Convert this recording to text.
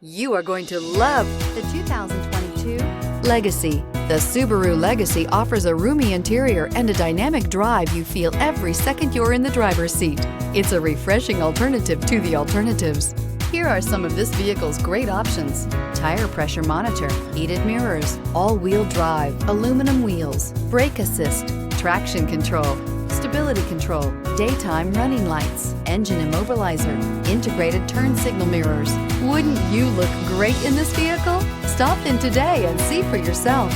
You are going to love the 2022 Legacy. The Subaru Legacy offers a roomy interior and a dynamic drive you feel every second you're in the driver's seat. It's a refreshing alternative to the alternatives. Here are some of this vehicle's great options: tire pressure monitor, heated mirrors, all-wheel drive, aluminum wheels, brake assist, traction control, stability control, daytime running lights, engine immobilizer, integrated turn signal mirrors. Wouldn't you look great in this vehicle? Stop in today and see for yourself.